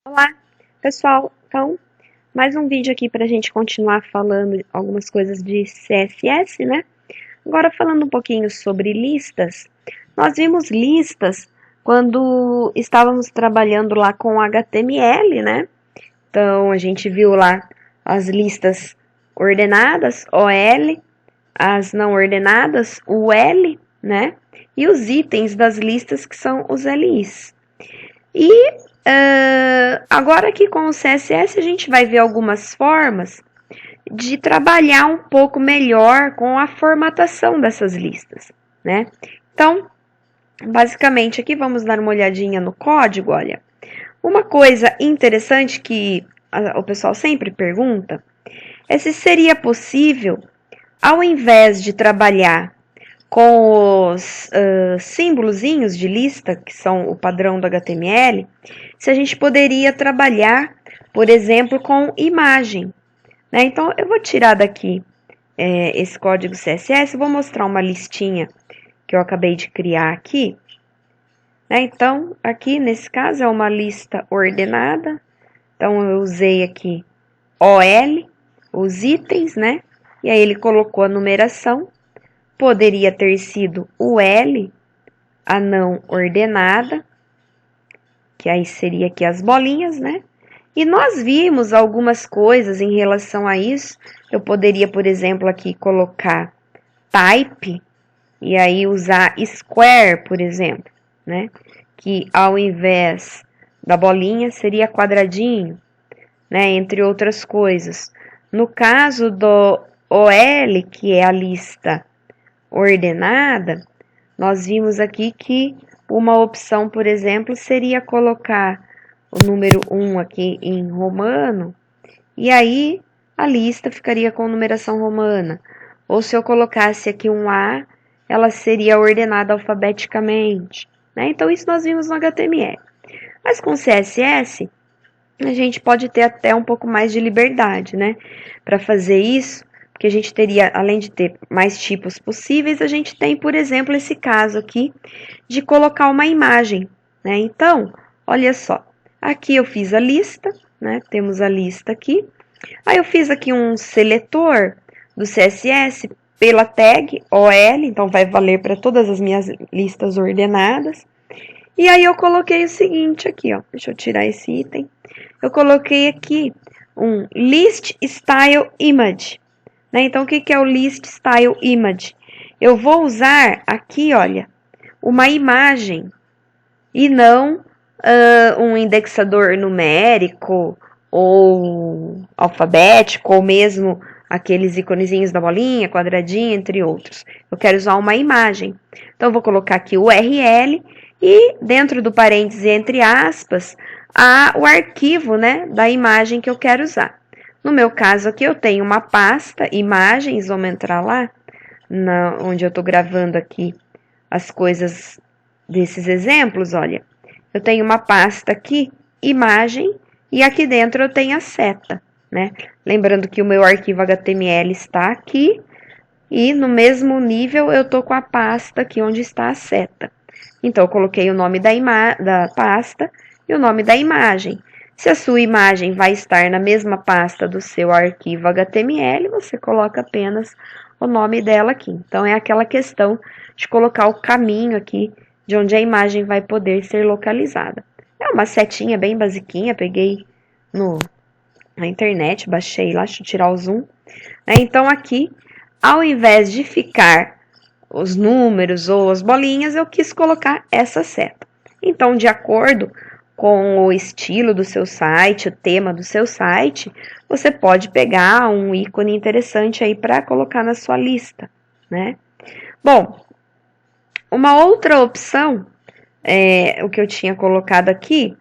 Olá, pessoal! Então, mais um vídeo aqui para a gente continuar falando algumas coisas de CSS, né? Agora falando um pouquinho sobre listas. Nós vimos listas quando estávamos trabalhando lá com HTML, né? Então, a gente viu lá as listas ordenadas, OL, as não ordenadas, UL, né? E os itens das listas que são os LIs. E agora aqui com o CSS a gente vai ver algumas formas de trabalhar um pouco melhor com a formatação dessas listas, né? Então, basicamente aqui vamos dar uma olhadinha no código, olha. Uma coisa interessante que o pessoal sempre pergunta é se seria possível, ao invés de trabalhar com os símbolozinhos de lista, que são o padrão do HTML, se a gente poderia trabalhar, por exemplo, com imagem. Né? Então, eu vou tirar daqui esse código CSS, vou mostrar uma listinha que eu acabei de criar aqui. Né? Então, aqui nesse caso é uma lista ordenada, então eu usei aqui OL, os itens, né? E aí ele colocou a numeração. Poderia ter sido o L, a não ordenada, que aí seria aqui as bolinhas, né? E nós vimos algumas coisas em relação a isso. Eu poderia, por exemplo, aqui colocar type, e aí usar square, por exemplo, né? Que ao invés da bolinha seria quadradinho, né? Entre outras coisas. No caso do OL, que é a lista ordenada, nós vimos aqui que uma opção, por exemplo, seria colocar o número 1 aqui em romano, e aí a lista ficaria com numeração romana. Ou se eu colocasse aqui um A, ela seria ordenada alfabeticamente. Né? Então, isso nós vimos no HTML. Mas com CSS, a gente pode ter até um pouco mais de liberdade, né? Para fazer isso, porque a gente teria, além de ter mais tipos possíveis, a gente tem, por exemplo, esse caso aqui de colocar uma imagem, né? Então, olha só, aqui eu fiz a lista, né? Temos a lista aqui. Aí eu fiz aqui um seletor do CSS pela tag OL, então vai valer para todas as minhas listas ordenadas. E aí eu coloquei o seguinte aqui, ó, deixa eu tirar esse item. Eu coloquei aqui um list style image, né? Então, o que é o list style image? Eu vou usar aqui, olha, uma imagem e não um indexador numérico ou alfabético ou mesmo aqueles iconezinhos da bolinha, quadradinho, entre outros. Eu quero usar uma imagem. Então, eu vou colocar aqui o URL e dentro do parêntese, entre aspas, o arquivo, né, da imagem que eu quero usar. No meu caso aqui, eu tenho uma pasta, imagens, vamos entrar lá, onde eu estou gravando aqui as coisas desses exemplos, olha. Eu tenho uma pasta aqui, imagem, e aqui dentro eu tenho a seta, né? Lembrando que o meu arquivo HTML está aqui, e no mesmo nível eu estou com a pasta aqui onde está a seta. Então, eu coloquei o nome da pasta e o nome da imagem. Se a sua imagem vai estar na mesma pasta do seu arquivo HTML, você coloca apenas o nome dela aqui. Então, é aquela questão de colocar o caminho aqui de onde a imagem vai poder ser localizada. É uma setinha bem basiquinha, peguei na internet, baixei lá, deixa eu tirar o zoom. Então, aqui, ao invés de ficar os números ou as bolinhas, eu quis colocar essa seta. Então, de acordo com o estilo do seu site, o tema do seu site, você pode pegar um ícone interessante aí para colocar na sua lista, né? Bom, uma outra opção, o que eu tinha colocado aqui,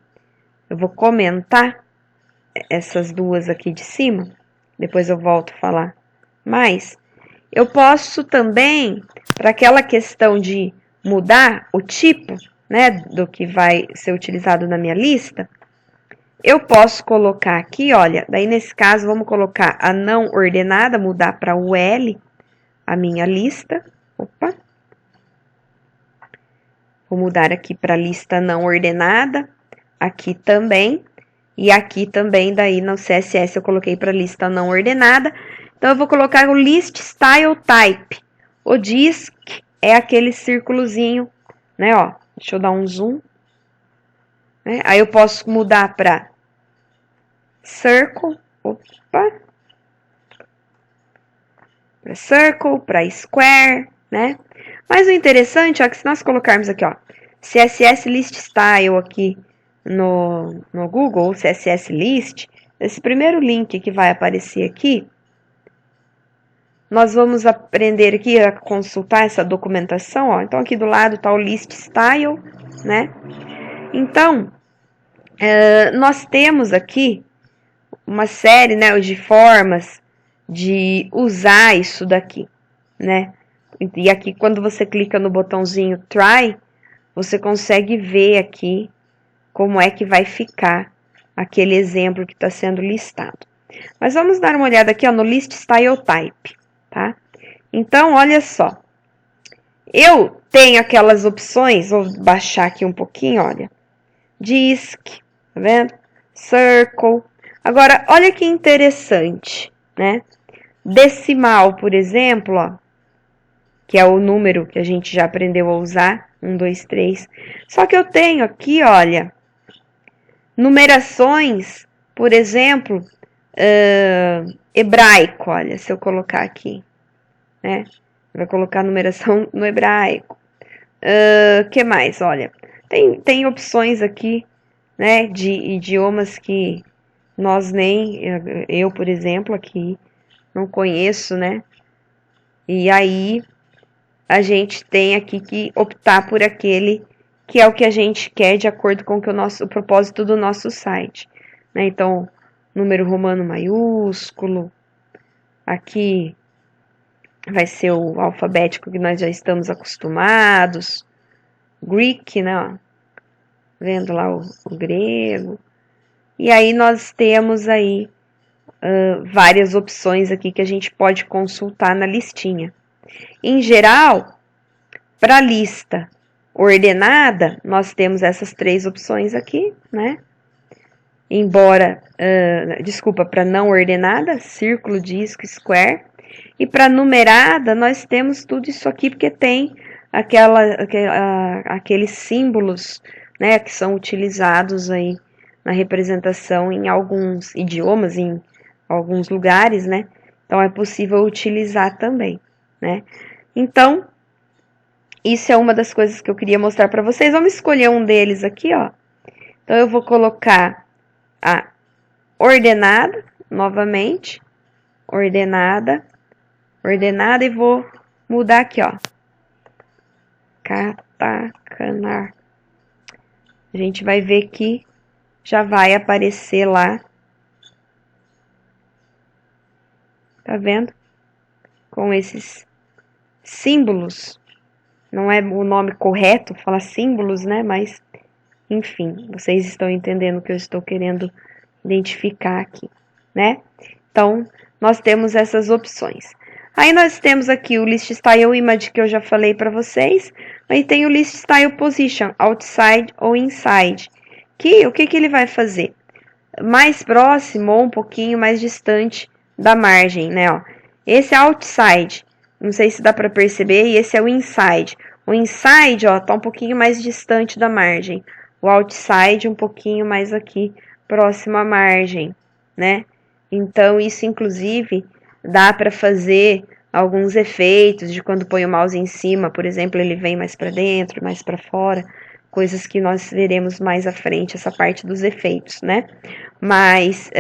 eu vou comentar essas duas aqui de cima, depois eu volto a falar mais. Eu posso também, para aquela questão de mudar o tipo, né, do que vai ser utilizado na minha lista, eu posso colocar aqui, olha, daí nesse caso vamos colocar a não ordenada, mudar para o L, a minha lista. Opa. Vou mudar aqui para lista não ordenada, aqui também. E aqui também, daí no CSS eu coloquei para lista não ordenada. Então eu vou colocar o list style type. O disk é aquele círculozinho, né, ó. Deixa eu dar um zoom. Né? Aí eu posso mudar para circle, opa. Para circle, para square, né? Mas o interessante é que se nós colocarmos aqui, ó, CSS list style aqui no Google, CSS list, esse primeiro link que vai aparecer aqui, nós vamos aprender aqui a consultar essa documentação, ó. Então, aqui do lado está o list style, né? Então, nós temos aqui uma série, né, de formas de usar isso daqui, né? E aqui, quando você clica no botãozinho Try, você consegue ver aqui como é que vai ficar aquele exemplo que está sendo listado. Mas vamos dar uma olhada aqui, ó, no List Style Type, tá? Então, olha só. Eu tenho aquelas opções, vou baixar aqui um pouquinho, olha. Disk, tá vendo? Circle. Agora, olha que interessante, né? Decimal, por exemplo, ó, que é o número que a gente já aprendeu a usar, 1, 2, 3. Só que eu tenho aqui, olha, numerações, por exemplo, hebraico, olha, se eu colocar aqui, né? Vai colocar a numeração no hebraico. Que mais? Olha, tem opções aqui, né, de idiomas que nós nem, eu, por exemplo, aqui não conheço, né? E aí a gente tem aqui que optar por aquele que é o que a gente quer de acordo com o propósito do nosso site, né? Então, número romano maiúsculo, aqui vai ser o alfabético que nós já estamos acostumados, Greek, né? Ó, vendo lá o grego. E aí nós temos aí várias opções aqui que a gente pode consultar na listinha. Em geral, para a lista ordenada, nós temos essas 3 opções aqui, né? Embora, para não ordenada, círculo, disco, square. E para numerada, nós temos tudo isso aqui, porque tem aqueles símbolos, né, que são utilizados aí na representação em alguns idiomas, em alguns lugares, né? Então, é possível utilizar também, né? Então, isso é uma das coisas que eu queria mostrar para vocês. Vamos escolher um deles aqui, ó. Então, eu vou colocar a ordenada, novamente, ordenada, e vou mudar aqui, ó. Katakana. A gente vai ver que já vai aparecer lá. Tá vendo? Com esses símbolos. Não é o nome correto, falar símbolos, né? Mas, enfim, vocês estão entendendo o que eu estou querendo identificar aqui, né? Então, nós temos essas opções. Aí nós temos aqui o List Style Image, que eu já falei para vocês. Aí tem o List Style Position, Outside ou Inside. Que, o que ele vai fazer? Mais próximo ou um pouquinho mais distante da margem, né? Ó. Esse é Outside, não sei se dá para perceber, e esse é o Inside. O Inside, ó, tá um pouquinho mais distante da margem. O Outside um pouquinho mais aqui, próximo à margem, né? Então, isso, inclusive, dá para fazer alguns efeitos de quando põe o mouse em cima, por exemplo, ele vem mais para dentro, mais para fora, coisas que nós veremos mais à frente, essa parte dos efeitos, né? Mas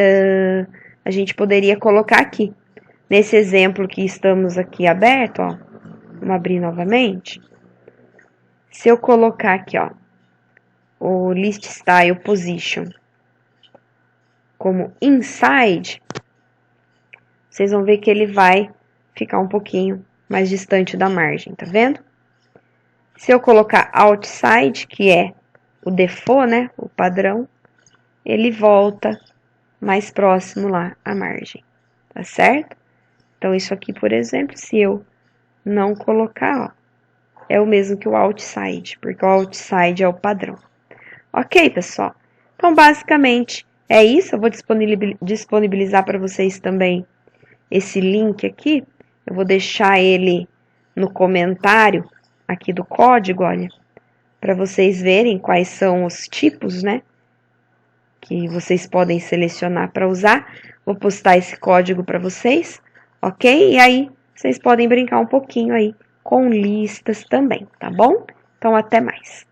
a gente poderia colocar aqui, nesse exemplo que estamos aqui aberto, ó, vamos abrir novamente. Se eu colocar aqui, ó, o List Style Position como Inside, vocês vão ver que ele vai ficar um pouquinho mais distante da margem, tá vendo? Se eu colocar Outside, que é o default, né, o padrão, ele volta mais próximo lá à margem, tá certo? Então, isso aqui, por exemplo, se eu não colocar, ó, é o mesmo que o Outside, porque o Outside é o padrão. Ok, pessoal? Então, basicamente, É isso, eu vou disponibilizar para vocês também esse link aqui. Eu vou deixar ele no comentário aqui do código, olha, para vocês verem quais são os tipos, né, que vocês podem selecionar para usar. Vou postar esse código para vocês, ok? E aí, vocês podem brincar um pouquinho aí com listas também, tá bom? Então, até mais.